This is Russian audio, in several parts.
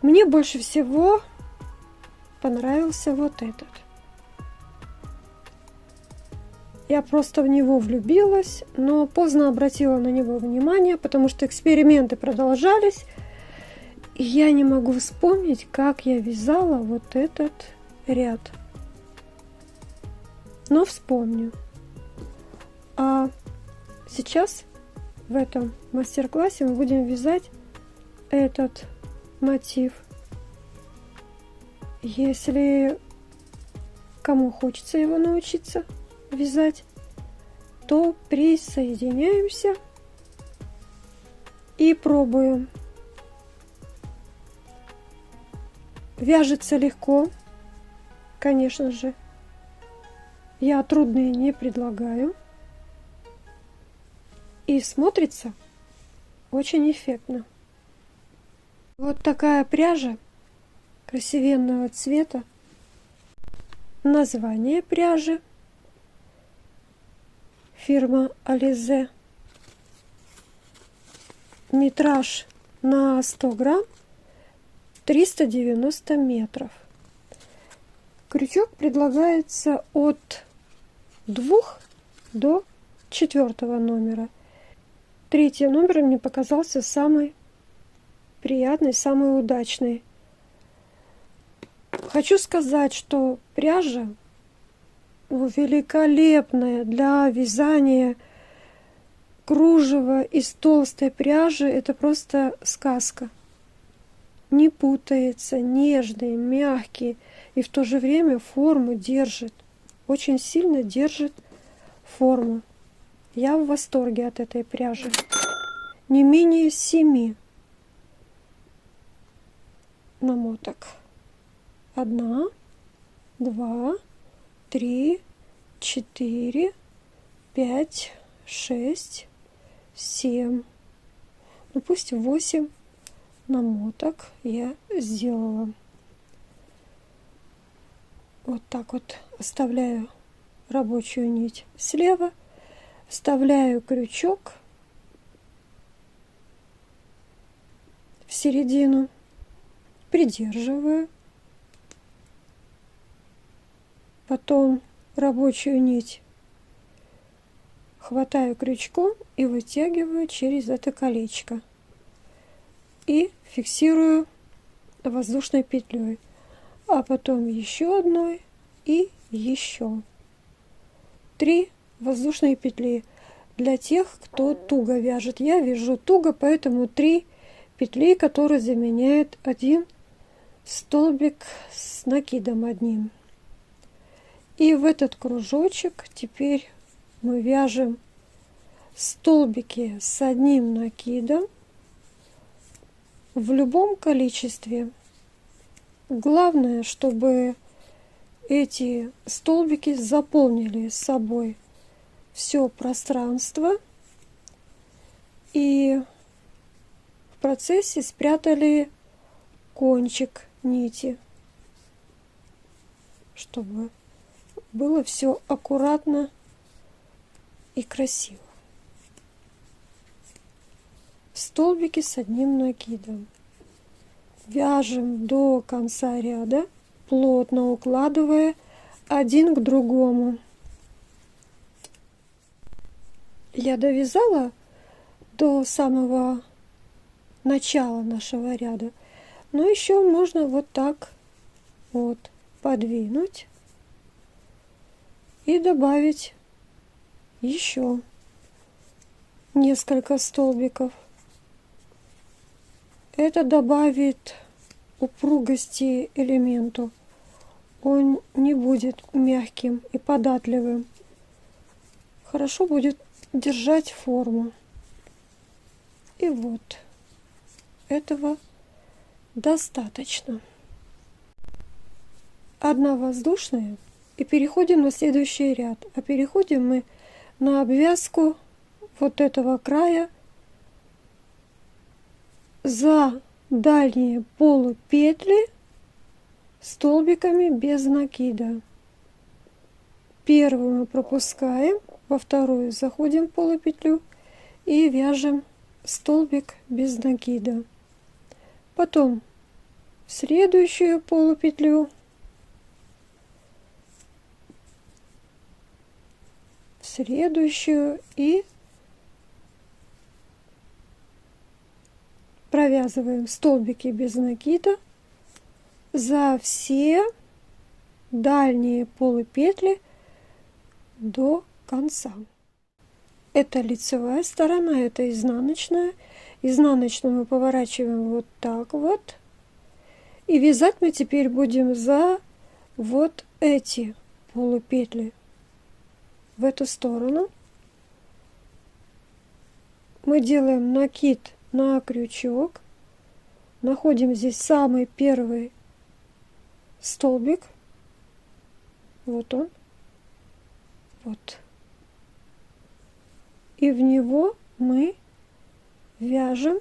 Мне больше всего понравился вот этот. Я просто в него влюбилась, но поздно обратила на него внимание, потому что эксперименты продолжались. И я не могу вспомнить, как я вязала вот этот ряд. Но вспомню. А сейчас в этом мастер-классе мы будем вязать этот мотив. Если кому хочется его научиться вязать, то присоединяемся и пробуем. Вяжется легко, конечно же. Я трудные не предлагаю. И смотрится очень эффектно. Вот такая пряжа красивенного цвета. Название пряжи. Фирма Alize. Метраж на 100 грамм 390 метров. Крючок предлагается от 2 до 4 номера. 3 номер мне показался самый приятный, самый удачный. Хочу сказать, что пряжа великолепная для вязания кружева из толстой пряжи. Это просто сказка. Не путается, нежный, мягкий и в то же время форму держит. Очень сильно держит форму. Я в восторге от этой пряжи. Не менее 7 намоток. 1, 2, 3, 4, 5, 6, 7. Ну пусть 8 намоток я сделала. Вот так вот оставляю рабочую нить слева, вставляю крючок в середину, придерживаю, потом рабочую нить хватаю крючком и вытягиваю через это колечко и фиксирую воздушной петлей, а потом еще одной и еще 3 воздушные петли. Для тех, кто туго вяжет, я вяжу туго, поэтому 3 петли, которые заменяют 1 столбик с накидом одним. И в этот кружочек теперь мы вяжем столбики с 1 накидом в любом количестве. Главное, чтобы эти столбики заполнили собой все пространство и в процессе спрятали кончик нити, чтобы было все аккуратно и красиво. Столбики с 1 накидом. Вяжем до конца ряда, плотно укладывая один к другому. Я довязала до самого начала нашего ряда, но еще можно вот так вот подвинуть и добавить еще несколько столбиков. Это добавит упругости элементу. Он не будет мягким и податливым. Хорошо будет держать форму. И вот этого достаточно. 1 воздушная и переходим на следующий ряд. А переходим мы на обвязку вот этого края за дальние полупетли столбиками без накида. Первую мы пропускаем, во вторую заходим в полупетлю и вяжем столбик без накида. Потом в следующую полупетлю, в следующую и провязываем столбики без накида за все дальние полупетли до конца. Это лицевая сторона, это изнаночная. Изнаночную мы поворачиваем вот так вот. И вязать мы теперь будем за вот эти полупетли в эту сторону. Мы делаем накид на крючок, находим здесь самый первый столбик, вот он, вот, и в него мы вяжем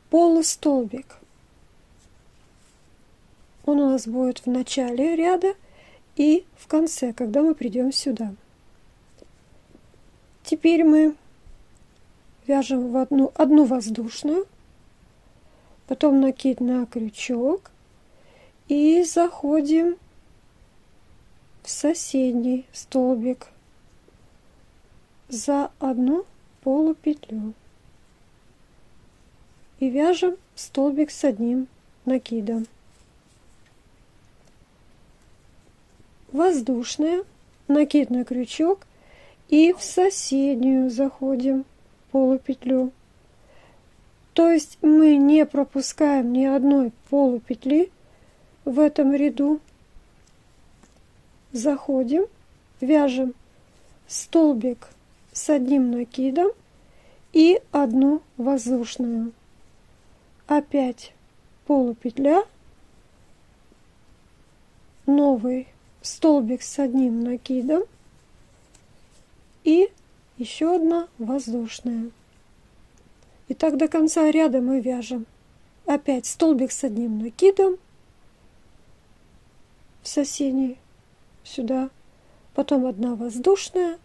полустолбик. Он у нас будет в начале ряда и в конце, когда мы придем сюда. Теперь мы вяжем в одну воздушную, потом накид на крючок и заходим в соседний столбик за одну полупетлю и вяжем столбик с одним накидом. Воздушная, накид на крючок и в соседнюю заходим полупетлю. То есть мы не пропускаем ни одной полупетли в этом ряду. Заходим, вяжем столбик с одним накидом и одну воздушную. Опять полупетля, новый столбик с одним накидом и еще одна воздушная. И так до конца ряда мы вяжем. Опять столбик с одним накидом в соседний сюда, потом одна воздушная,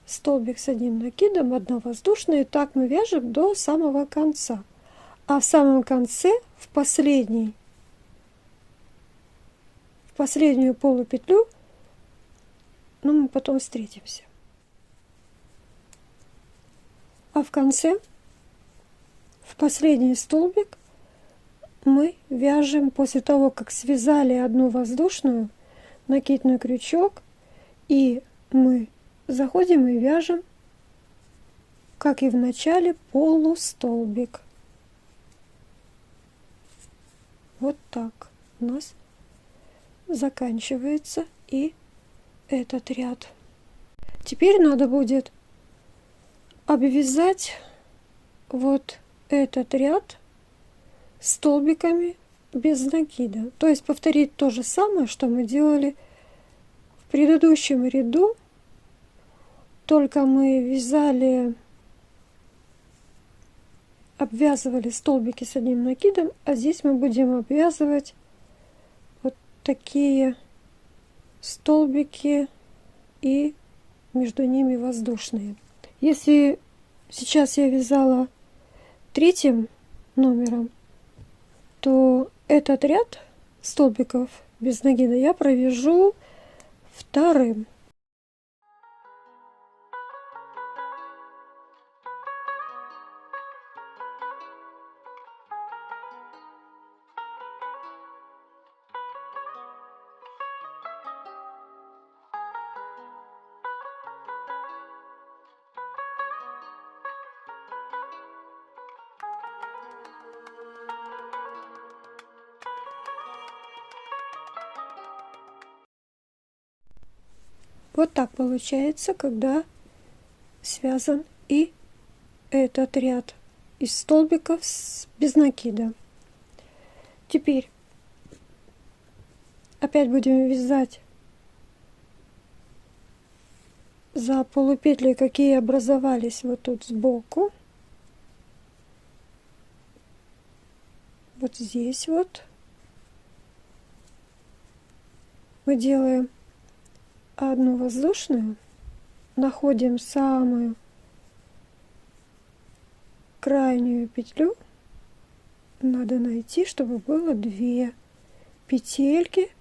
столбик с одним накидом, одна воздушная, и так мы вяжем до самого конца. А в самом конце, в последнюю полупетлю, мы потом встретимся. А в конце, в последний столбик, мы вяжем после того, как связали одну воздушную, накид на крючок, и мы заходим и вяжем, как и в начале, полустолбик. Вот так у нас заканчивается и этот ряд. Теперь надо будет обвязать вот этот ряд столбиками без накида. То есть повторить то же самое, что мы делали в предыдущем ряду, только мы вязали, обвязывали столбики с одним накидом, а здесь мы будем обвязывать вот такие столбики и между ними воздушные. Если сейчас я вязала третьим номером, то этот ряд столбиков без накида я провяжу вторым. Вот так получается, когда связан и этот ряд из столбиков без накида. Теперь опять будем вязать за полупетли, какие образовались вот тут сбоку. Вот здесь вот мы делаем одну воздушную, находим самую крайнюю петлю надо найти, чтобы было 2 петельки,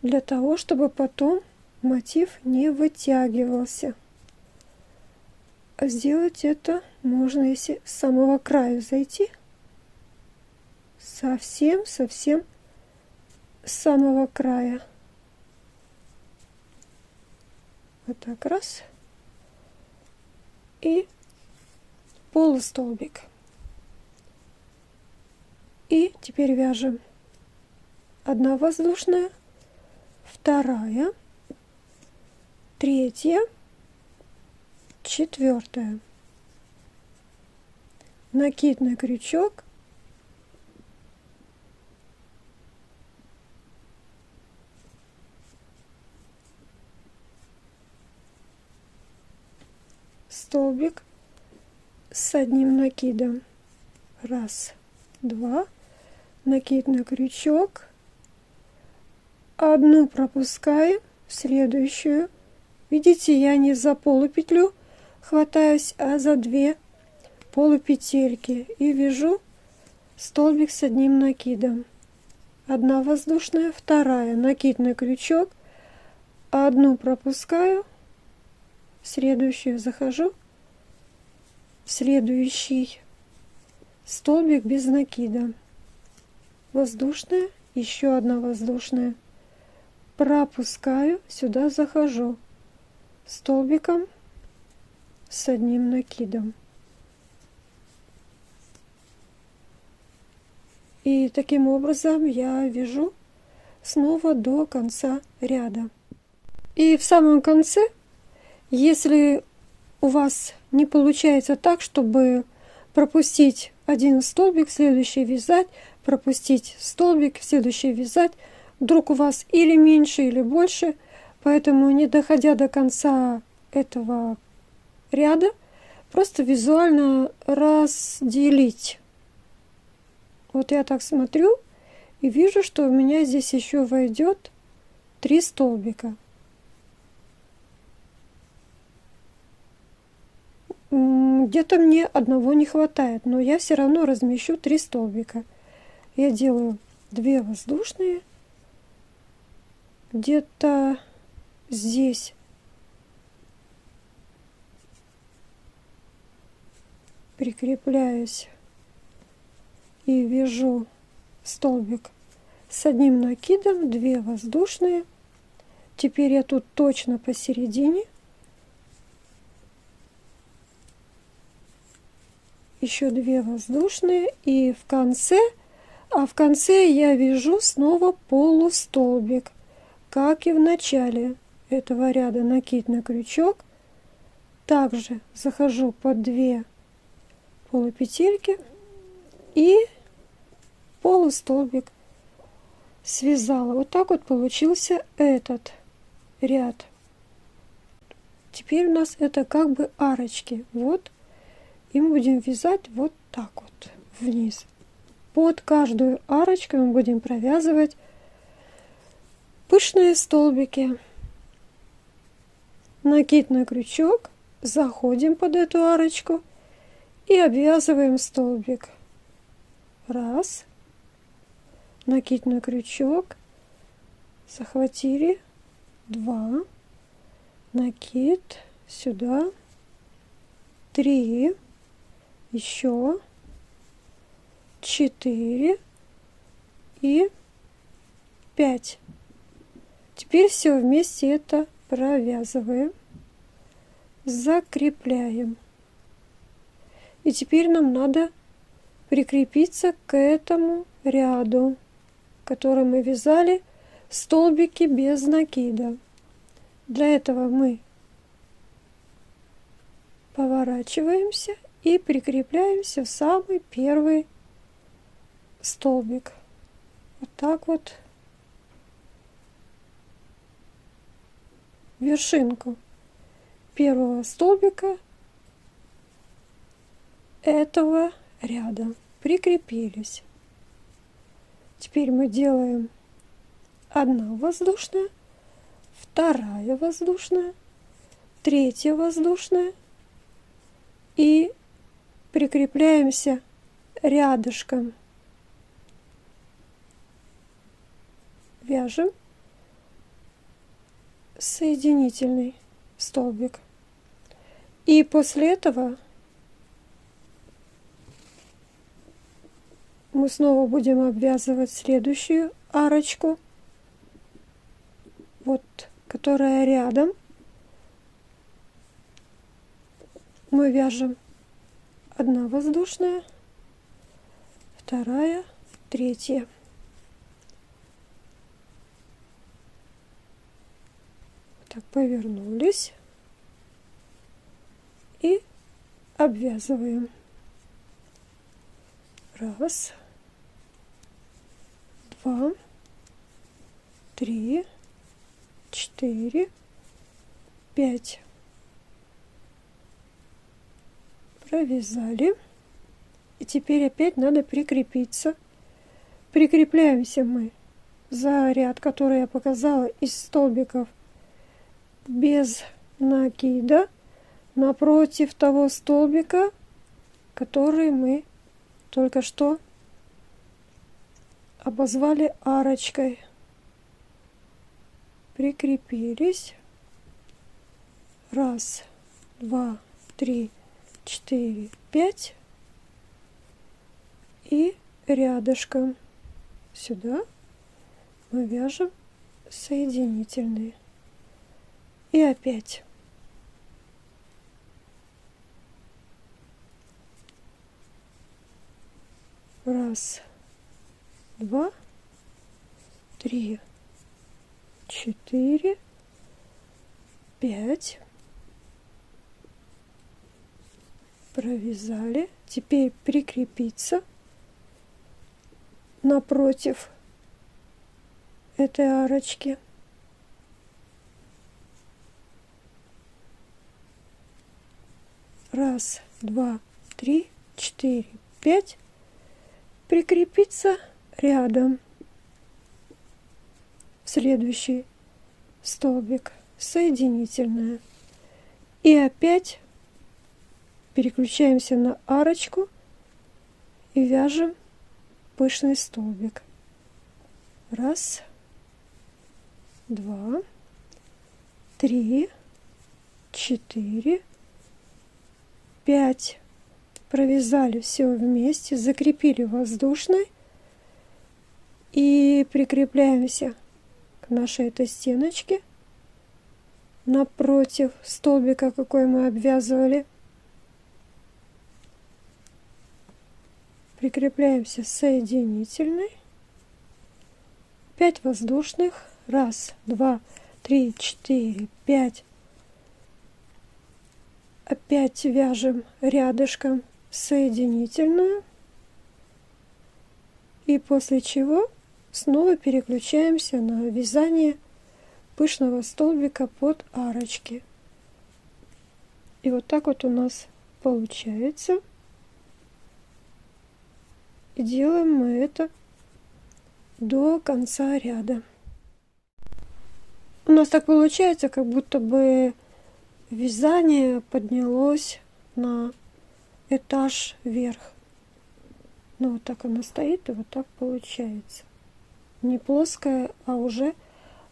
для того, чтобы потом мотив не вытягивался. А сделать это можно, если с самого края зайти, совсем с самого края. Вот так раз. И полустолбик. И теперь вяжем 1 воздушная, 2, 3, 4. Накид на крючок. Столбик с 1 накидом. 1, 2. Накид на крючок. 1 пропускаем, следующую. Видите, я не за полупетлю хватаюсь, а за 2 полупетельки. И вяжу столбик с 1 накидом. 1 воздушная, 2. Накид на крючок. 1 пропускаю, следующую захожу, следующий столбик без накида. Воздушная, еще 1 воздушная. Пропускаю, сюда захожу столбиком с 1 накидом. И таким образом я вяжу снова до конца ряда. И в самом конце, если у вас не получается так, чтобы пропустить 1 столбик, следующий вязать, пропустить столбик, следующий вязать, вдруг у вас или меньше, или больше, поэтому, не доходя до конца этого ряда, просто визуально разделить. Вот я так смотрю и вижу, что у меня здесь еще войдет 3 столбика. Где-то мне 1 не хватает, но я все равно размещу 3 столбика. Я делаю 2 воздушные, где-то здесь прикрепляюсь и вяжу столбик с 1 накидом, 2 воздушные. Теперь я тут точно посередине. Еще 2 воздушные, и в конце я вяжу снова полустолбик, как и в начале этого ряда. Накид на крючок, также захожу под 2 полупетельки и полустолбик связала. Вот так вот получился этот ряд. Теперь у нас это как бы арочки. Вот. И мы будем вязать вот так вот вниз. Под каждую арочку мы будем провязывать пышные столбики. Накид на крючок, заходим под эту арочку и обвязываем столбик. 1, накид на крючок, захватили, 2, накид сюда, 3, еще 4 и 5. Теперь все вместе это провязываем, закрепляем. И теперь нам надо прикрепиться к этому ряду, который мы вязали, столбики без накида. Для этого мы поворачиваемся и прикрепляемся в самый первый столбик. Вот так вот. Вершинку первого столбика этого ряда прикрепились. Теперь мы делаем 1 воздушная, 2 воздушная, 3 воздушная и прикрепляемся рядышком вяжем соединительный столбик. И после этого мы снова будем обвязывать следующую арочку, вот, которая рядом. Мы вяжем одна воздушная, вторая, третья. Так, повернулись и обвязываем. Раз, два, три, четыре, пять. Провязали. И теперь опять надо прикрепиться. Прикрепляемся мы за ряд, который я показала, из столбиков без накида напротив того столбика, который мы только что обозвали арочкой. Прикрепились. Раз, два, три, 4, 5 и рядышком сюда мы вяжем соединительные. И опять раз, два, три, 4, 5. Провязали. Теперь прикрепиться напротив этой арочки. Раз, два, три, 4, 5. Прикрепиться рядом. Следующий столбик соединительная. И опять переключаемся на арочку и вяжем пышный столбик. Раз, два, три, 4, 5. Провязали все вместе, закрепили воздушной и прикрепляемся к нашей этой стеночке напротив столбика, какой мы обвязывали. Прикрепляемся соединительной. 5 воздушных. Раз, два, три, 4, 5. Опять вяжем рядышком соединительную. И после чего снова переключаемся на вязание пышного столбика под арочки. И вот так вот у нас получается. И делаем мы это до конца ряда. У нас так получается, как будто бы вязание поднялось на этаж вверх. Ну вот так оно стоит, и вот так получается. Не плоское, а уже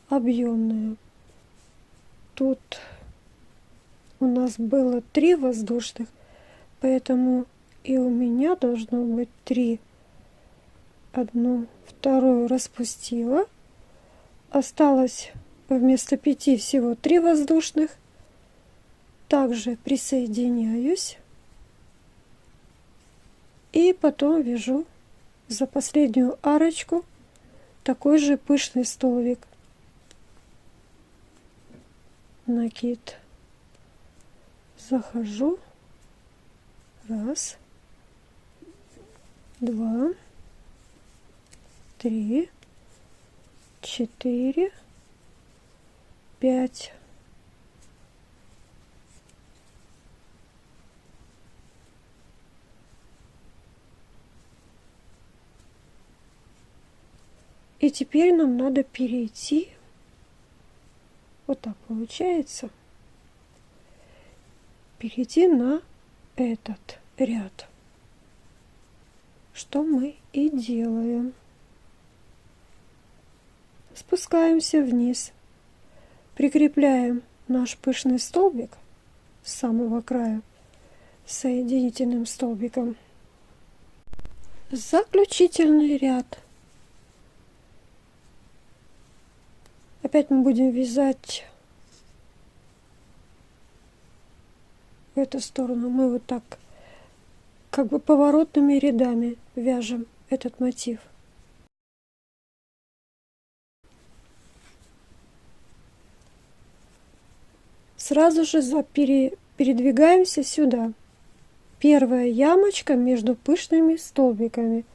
объемное. Тут у нас было 3 воздушных, поэтому и у меня должно быть 3. Одну, вторую распустила. Осталось вместо 5 всего 3 воздушных. Также присоединяюсь. И потом вяжу за последнюю арочку такой же пышный столбик. Накид. Захожу. Раз, два, 3, 4, 5. И теперь нам надо перейти, вот так получается, перейти на этот ряд, что мы и делаем. спускаемся вниз, прикрепляем наш пышный столбик с самого края соединительным столбиком. Заключительный ряд. Опять мы будем вязать в эту сторону. Мы вот так как бы поворотными рядами вяжем этот мотив. Сразу же передвигаемся сюда. Первая ямочка между пышными столбиками.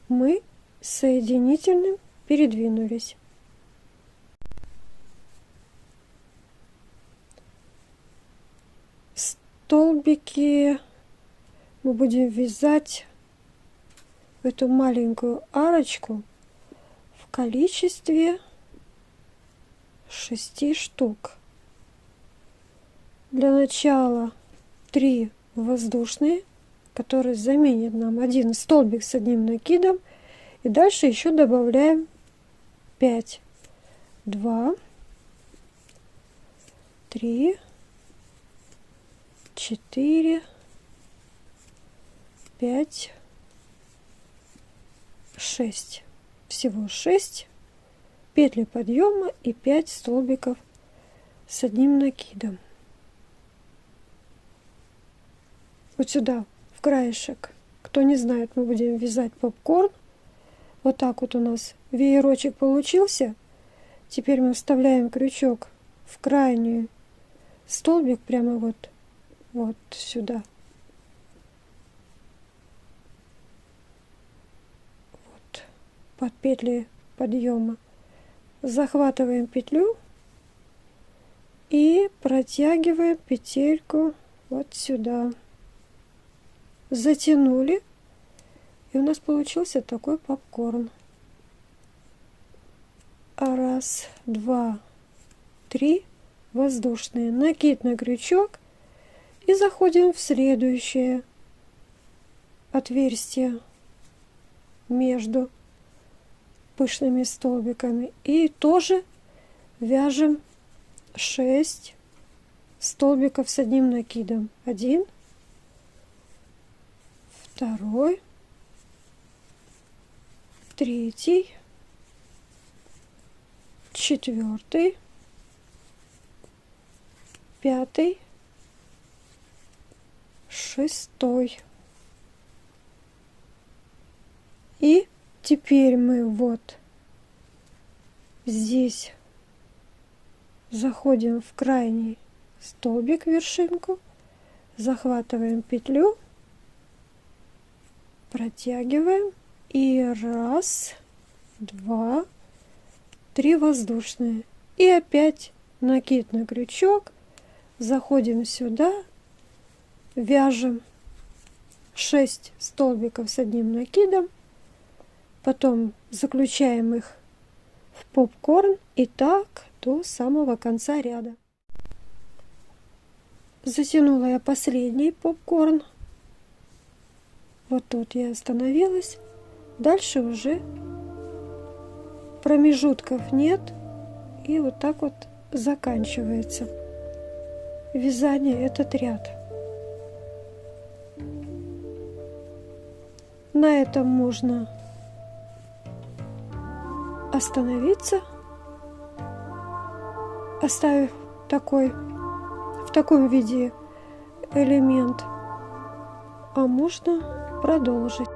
Мы соединительным передвинулись. Столбики мы будем вязать в эту маленькую арочку в количестве 6 штук. Для начала 3 воздушные, которые заменят нам один столбик с одним накидом, и дальше еще добавляем 5. 2, 3, 4, 5, 6. Всего 6 петли подъема и 5 столбиков с одним накидом. Вот сюда, в краешек. Кто не знает, мы будем вязать попкорн. Вот так вот у нас веерочек получился. Теперь мы вставляем крючок в крайний столбик прямо вот сюда. Вот, под петли подъема. Захватываем петлю и протягиваем петельку вот сюда. Затянули, и у нас получился такой попкорн. 1, 2, 3 воздушные, накид на крючок и заходим в следующее отверстие между пышными столбиками и тоже вяжем 6 столбиков с одним накидом. 1, 2, 3, 4, 5, 6. И теперь мы вот здесь заходим в крайний столбик, вершинку, захватываем петлю, протягиваем и 1, 2, 3 воздушные. И опять накид на крючок, заходим сюда, вяжем 6 столбиков с одним накидом, потом заключаем их в попкорн и так до самого конца ряда. Затянула я последний попкорн. Вот тут я остановилась. Дальше уже промежутков нет. И вот так вот заканчивается вязание этот ряд. На этом можно остановиться, оставив в таком виде элемент, а можно продолжить.